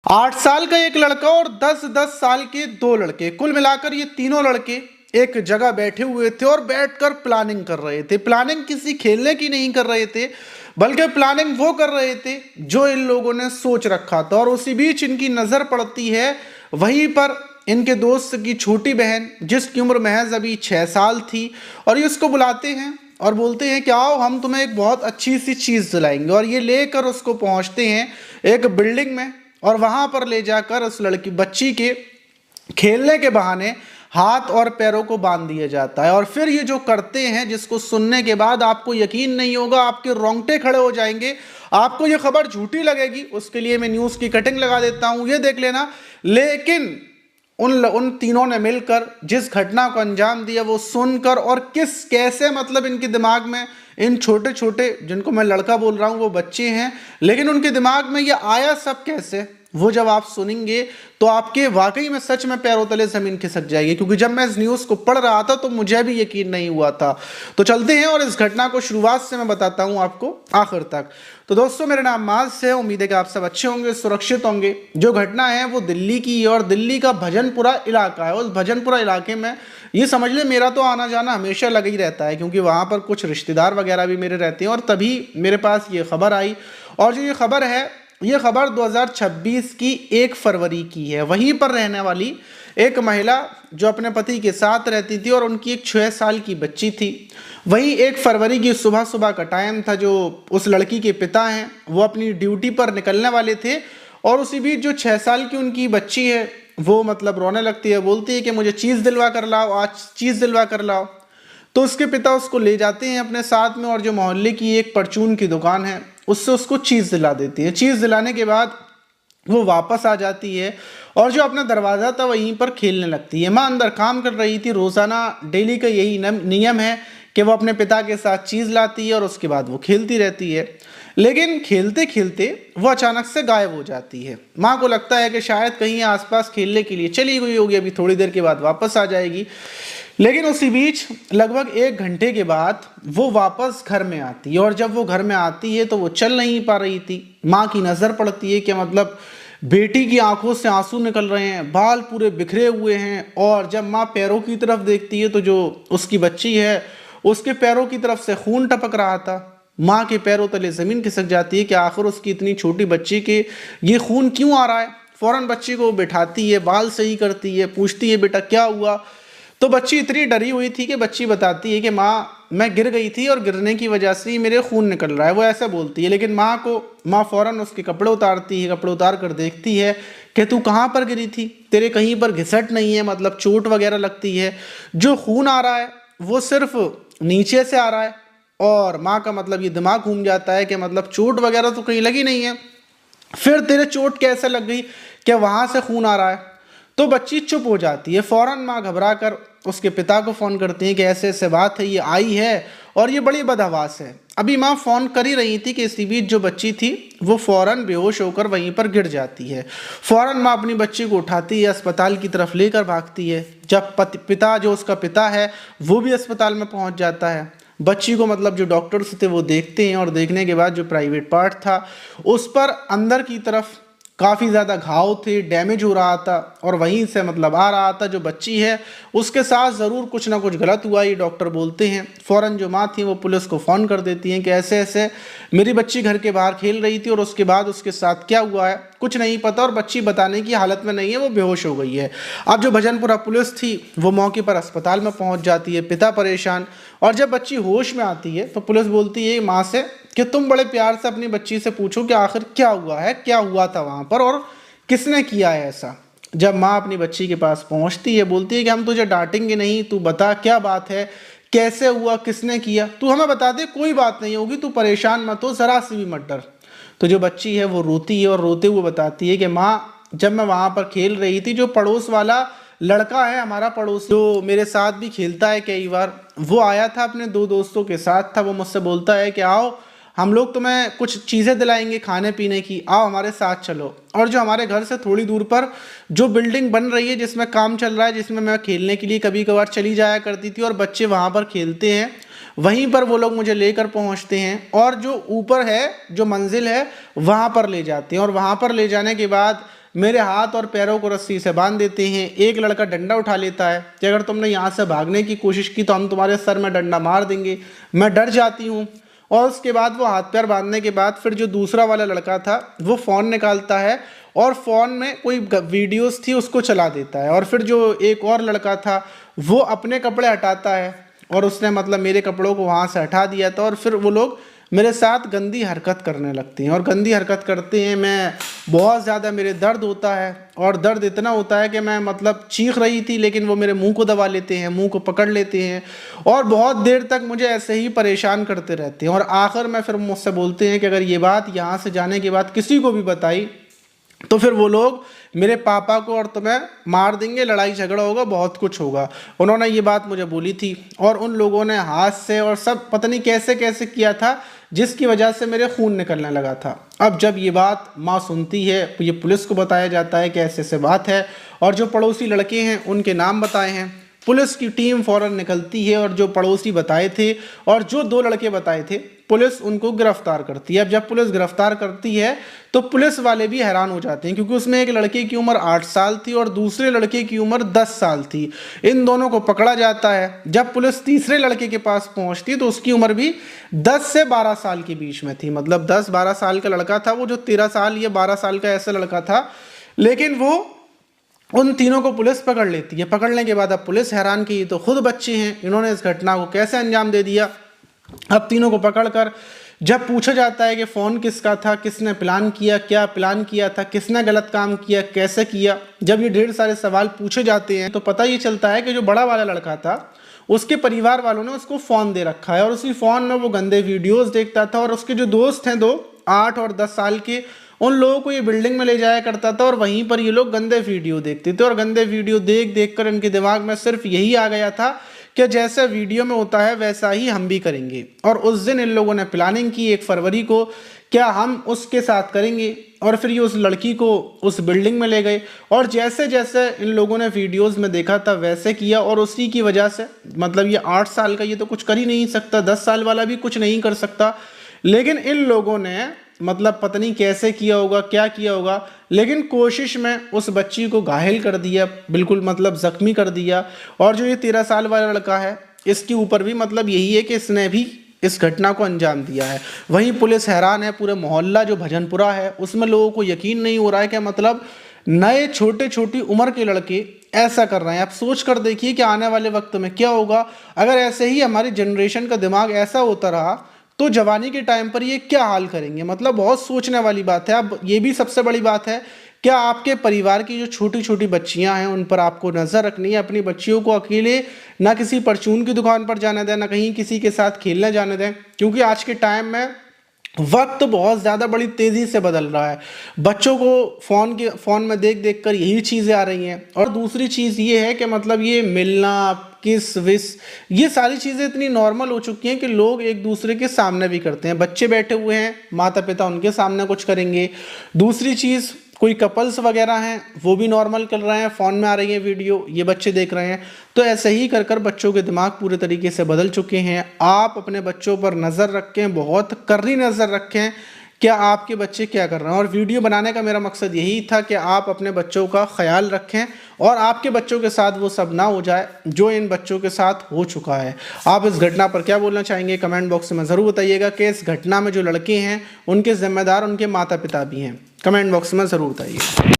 8 साल का एक लड़का और 10-10 साल के दो लड़के, कुल मिलाकर ये तीनों लड़के एक जगह बैठे हुए थे और बैठकर प्लानिंग कर रहे थे। प्लानिंग किसी खेलने की नहीं कर रहे थे, बल्कि प्लानिंग वो कर रहे थे जो इन लोगों ने सोच रखा था। और उसी बीच इनकी नज़र पड़ती है वहीं पर इनके दोस्त की छोटी बहन, जिसकी उम्र महज अभी 6 साल थी। और ये उसको बुलाते हैं और बोलते हैं कि आओ हम तुम्हें एक बहुत अच्छी सी चीज़ दिलाएंगे। और ये लेकर उसको पहुंचते हैं एक बिल्डिंग में और वहां पर ले जाकर उस लड़की बच्ची के खेलने के बहाने हाथ और पैरों को बांध दिया जाता है। और फिर ये जो करते हैं, जिसको सुनने के बाद आपको यकीन नहीं होगा, आपके रोंगटे खड़े हो जाएंगे, आपको ये खबर झूठी लगेगी, उसके लिए मैं न्यूज़ की कटिंग लगा देता हूं, ये देख लेना। लेकिन उन तीनों ने मिलकर जिस घटना को अंजाम दिया वो सुनकर और किस कैसे मतलब इनके दिमाग में, इन छोटे छोटे जिनको मैं लड़का बोल रहा हूँ वो बच्चे हैं, लेकिन उनके दिमाग में ये आया सब कैसे, वो जब आप सुनेंगे तो आपके वाकई में सच में पैरों तले जमीन खिसक जाएगी। क्योंकि जब मैं इस न्यूज़ को पढ़ रहा था तो मुझे भी यकीन नहीं हुआ था। तो चलते हैं और इस घटना को शुरुआत से मैं बताता हूं आपको आखिर तक। तो दोस्तों, मेरा नाम माज है, उम्मीद है कि आप सब अच्छे होंगे, सुरक्षित होंगे। जो घटना है वो दिल्ली की है और दिल्ली का भजनपुरा इलाका है। उस भजनपुरा इलाके में ये समझ ले मेरा तो आना जाना हमेशा लगा ही रहता है, क्योंकि वहाँ पर कुछ रिश्तेदार वगैरह भी मेरे रहते हैं। और तभी मेरे पास ये खबर आई, और जो ये खबर है, ये खबर 2026 की 1 फरवरी की है। वहीं पर रहने वाली एक महिला जो अपने पति के साथ रहती थी और उनकी एक 6 साल की बच्ची थी। वहीं 1 फरवरी की सुबह सुबह का टाइम था। जो उस लड़की के पिता हैं वो अपनी ड्यूटी पर निकलने वाले थे, और उसी बीच जो 6 साल की उनकी बच्ची है वो मतलब रोने लगती है, बोलती है कि मुझे चीज़ दिलवा कर लाओ, आज चीज़ दिलवा कर लाओ। तो उसके पिता उसको ले जाते हैं अपने साथ में, और जो मोहल्ले की एक परचून की दुकान है उससे उसको चीज़ दिला देती है। चीज़ दिलाने के बाद वो वापस आ जाती है और जो अपना दरवाज़ा था वहीं पर खेलने लगती है। माँ अंदर काम कर रही थी। रोज़ाना डेली का यही नियम है कि वो अपने पिता के साथ चीज़ लाती है और उसके बाद वो खेलती रहती है। लेकिन खेलते खेलते वो अचानक से गायब हो जाती है। माँ को लगता है कि शायद कहीं आसपास खेलने के लिए चली गई होगी, अभी थोड़ी देर के बाद वापस आ जाएगी। लेकिन उसी बीच लगभग 1 घंटे के बाद वो वापस घर में आती है, और जब वो घर में आती है तो वो चल नहीं पा रही थी। माँ की नज़र पड़ती है कि मतलब बेटी की आंखों से आंसू निकल रहे हैं, बाल पूरे बिखरे हुए हैं। और जब माँ पैरों की तरफ देखती है तो जो उसकी बच्ची है उसके पैरों की तरफ से खून टपक रहा था। माँ के पैरों तले ज़मीन खिसक जाती है कि आखिर उसकी इतनी छोटी बच्ची के ये खून क्यों आ रहा है। फ़ौरन बच्ची को बिठाती है, बाल सही करती है, पूछती है बेटा क्या हुआ। तो बच्ची इतनी डरी हुई थी कि बच्ची बताती है कि माँ मैं गिर गई थी और गिरने की वजह से ही मेरे खून निकल रहा है, वो ऐसा बोलती है। लेकिन माँ फ़ौरन उसके कपड़े उतारती है, कपड़े उतार कर देखती है कि तू कहाँ पर गिरी थी, तेरे कहीं पर घिसट नहीं है, मतलब चोट वगैरह लगती है, जो खून आ रहा है वो सिर्फ नीचे से आ रहा है। और माँ का मतलब ये दिमाग घूम जाता है कि मतलब चोट वगैरह तो कहीं लगी नहीं है, फिर तेरे चोट कैसे लग गई कि वहाँ से खून आ रहा है। तो बच्ची चुप हो जाती है। फौरन माँ घबरा कर उसके पिता को फ़ोन करती है कि ऐसे ऐसे बात है, ये आई है और ये बड़ी बदहवास है। अभी माँ फ़ोन कर ही रही थी कि इसी बीच जो बच्ची थी वो फ़ौरन बेहोश होकर वहीं पर गिर जाती है। फ़ौरन माँ अपनी बच्ची को उठाती है, अस्पताल की तरफ लेकर भागती है। जब पिता जो उसका पिता है वो भी अस्पताल में पहुँच जाता है। बच्ची को मतलब जो डॉक्टर्स थे वो देखते हैं, और देखने के बाद जो प्राइवेट पार्ट था उस पर अंदर की तरफ काफ़ी ज़्यादा घाव थे, डैमेज हो रहा था, और वहीं से मतलब आ रहा था जो बच्ची है उसके साथ ज़रूर कुछ ना कुछ गलत हुआ, ये डॉक्टर बोलते हैं। फ़ौरन जो माँ थी वो पुलिस को फ़ोन कर देती हैं कि ऐसे ऐसे मेरी बच्ची घर के बाहर खेल रही थी और उसके बाद उसके साथ क्या हुआ है कुछ नहीं पता, और बच्ची बताने की हालत में नहीं है, वो बेहोश हो गई है। अब जो भजनपुरा पुलिस थी वो मौके पर अस्पताल में पहुँच जाती है, पिता परेशान। और जब बच्ची होश में आती है तो पुलिस बोलती है माँ से कि तुम बड़े प्यार से अपनी बच्ची से पूछो कि आखिर क्या हुआ है, क्या हुआ था वहाँ पर और किसने किया है ऐसा। जब माँ अपनी बच्ची के पास पहुँचती है बोलती है कि हम तुझे डांटेंगे नहीं, तू बता क्या बात है, कैसे हुआ, किसने किया, तू हमें बता दे, कोई बात नहीं होगी, तू परेशान मत हो, ज़रा सी भी मत डर। तो जो बच्ची है वो रोती है और रोते हुए बताती है कि माँ जब मैं वहाँ पर खेल रही थी, जो पड़ोस वाला लड़का है हमारा पड़ोस जो मेरे साथ भी खेलता है कई बार, वो आया था अपने 2 दोस्तों के साथ था। वो मुझसे बोलता है कि आओ हम लोग तुम्हें कुछ चीज़ें दिलाएंगे खाने पीने की, आओ हमारे साथ चलो। और जो हमारे घर से थोड़ी दूर पर जो बिल्डिंग बन रही है जिसमें काम चल रहा है, जिसमें मैं खेलने के लिए कभी कभार चली जाया करती थी और बच्चे वहाँ पर खेलते हैं, वहीं पर वो लोग मुझे लेकर पहुँचते हैं और जो ऊपर है जो मंजिल है वहाँ पर ले जाते हैं। और वहाँ पर ले जाने के बाद मेरे हाथ और पैरों को रस्सी से बांध देते हैं। एक लड़का डंडा उठा लेता है कि अगर तुमने यहाँ से भागने की कोशिश की तो हम तुम्हारे सर में डंडा मार देंगे। मैं डर जाती हूँ। और उसके बाद वो हाथ पैर बांधने के बाद फिर जो दूसरा वाला लड़का था वो फ़ोन निकालता है और फ़ोन में कोई वीडियोस थी उसको चला देता है। और फिर जो एक और लड़का था वो अपने कपड़े हटाता है और उसने मतलब मेरे कपड़ों को वहाँ से हटा दिया था। और फिर वो लोग मेरे साथ गंदी हरकत करने लगते हैं और गंदी हरकत करते हैं। मैं बहुत ज़्यादा मेरे दर्द होता है और दर्द इतना होता है कि मैं मतलब चीख रही थी, लेकिन वो मेरे मुंह को दबा लेते हैं, मुंह को पकड़ लेते हैं और बहुत देर तक मुझे ऐसे ही परेशान करते रहते हैं। और आखिर में फिर मुझसे बोलते हैं कि अगर ये बात यहाँ से जाने के बाद किसी को भी बताई तो फिर वो लोग मेरे पापा को और तुम्हें मार देंगे, लड़ाई झगड़ा होगा, बहुत कुछ होगा। उन्होंने ये बात मुझे बोली थी और उन लोगों ने हाथ से और सब पता नहीं कैसे कैसे किया था जिसकी वजह से मेरे खून निकलने लगा था। अब जब ये बात माँ सुनती है तो ये पुलिस को बताया जाता है कि ऐसे ऐसे बात है और जो पड़ोसी लड़के हैं उनके नाम बताए हैं। पुलिस की टीम फौरन निकलती है और जो पड़ोसी बताए थे और जो 2 लड़के बताए थे पुलिस उनको गिरफ्तार करती है। अब जब पुलिस गिरफ्तार करती है तो पुलिस वाले भी हैरान हो जाते हैं क्योंकि उसमें एक लड़के की उम्र 8 साल थी और दूसरे लड़के की उम्र 10 साल थी। इन दोनों को पकड़ा जाता है। जब पुलिस तीसरे लड़के के पास पहुंचती तो उसकी उम्र भी 10 से 12 साल के बीच में थी। मतलब 10-12 साल का लड़का था वो, जो 13 साल या 12 साल का ऐसा लड़का था। लेकिन वो उन तीनों को पुलिस पकड़ लेती है। पकड़ने के बाद अब पुलिस हैरान की तो खुद बच्चे हैं, इन्होंने इस घटना को कैसे अंजाम दे दिया। अब तीनों को पकड़कर जब पूछा जाता है कि फ़ोन किसका था, किसने प्लान किया, क्या प्लान किया था, किसने गलत काम किया, कैसे किया, जब ये ढेर सारे सवाल पूछे जाते हैं तो पता ये चलता है कि जो बड़ा वाला लड़का था उसके परिवार वालों ने उसको फ़ोन दे रखा है और उसी फ़ोन में वो गंदे वीडियोज़ देखता था। और उसके जो दोस्त हैं 2, 8 और 10 साल के, उन लोगों को ये बिल्डिंग में ले जाया करता था और वहीं पर ये लोग गंदे वीडियो देखते थे। और गंदे वीडियो देख देख कर इनके दिमाग में सिर्फ यही आ गया था कि जैसा वीडियो में होता है वैसा ही हम भी करेंगे। और उस दिन इन लोगों ने प्लानिंग की 1 फरवरी को, क्या हम उसके साथ करेंगे। और फिर ये उस लड़की को उस बिल्डिंग में ले गए और जैसे जैसे इन लोगों ने वीडियोस में देखा था वैसे किया। और उसी की वजह से मतलब ये 8 साल का ये तो कुछ कर ही नहीं सकता, 10 साल वाला भी कुछ नहीं कर सकता, लेकिन इन लोगों ने मतलब पता नहीं कैसे किया होगा, क्या किया होगा, लेकिन कोशिश में उस बच्ची को घायल कर दिया, बिल्कुल मतलब ज़ख्मी कर दिया। और जो ये 13 साल वाला लड़का है इसके ऊपर भी मतलब यही है कि इसने भी इस घटना को अंजाम दिया है। वहीं पुलिस हैरान है, पूरे मोहल्ला जो भजनपुरा है उसमें लोगों को यकीन नहीं हो रहा है कि मतलब नए छोटे छोटी उम्र के लड़के ऐसा कर रहे हैं। आप सोच कर देखिए कि आने वाले वक्त में क्या होगा अगर ऐसे ही हमारी जनरेशन का दिमाग ऐसा होता रहा तो जवानी के टाइम पर ये क्या हाल करेंगे। मतलब बहुत सोचने वाली बात है। अब ये भी सबसे बड़ी बात है, क्या आपके परिवार की जो छोटी छोटी बच्चियां हैं उन पर आपको नज़र रखनी है। अपनी बच्चियों को अकेले ना किसी परचून की दुकान पर जाने दें, ना कहीं किसी के साथ खेलने जाने दें, क्योंकि आज के टाइम में वक्त बहुत ज़्यादा बड़ी तेज़ी से बदल रहा है। बच्चों को फ़ोन में देख देख कर यही चीज़ें आ रही हैं। और दूसरी चीज़ ये है कि मतलब ये मिलना, किस विस, ये सारी चीज़ें इतनी नॉर्मल हो चुकी हैं कि लोग एक दूसरे के सामने भी करते हैं। बच्चे बैठे हुए हैं, माता पिता उनके सामने कुछ करेंगे। दूसरी चीज़, कोई कपल्स वगैरह हैं वो भी नॉर्मल कर रहे हैं, फ़ोन में आ रही है वीडियो, ये बच्चे देख रहे हैं। तो ऐसे ही कर कर बच्चों के दिमाग पूरे तरीके से बदल चुके हैं। आप अपने बच्चों पर नज़र रखें, बहुत करनी नज़र रखें क्या आपके बच्चे क्या कर रहे हैं। और वीडियो बनाने का मेरा मकसद यही था कि आप अपने बच्चों का ख्याल रखें और आपके बच्चों के साथ वो सब ना हो जाए जो इन बच्चों के साथ हो चुका है। आप इस घटना पर क्या बोलना चाहेंगे कमेंट बॉक्स में ज़रूर बताइएगा कि इस घटना में जो लड़के हैं उनके ज़िम्मेदार उनके माता पिता भी हैं। कमेंट बॉक्स में ज़रूर बताइए।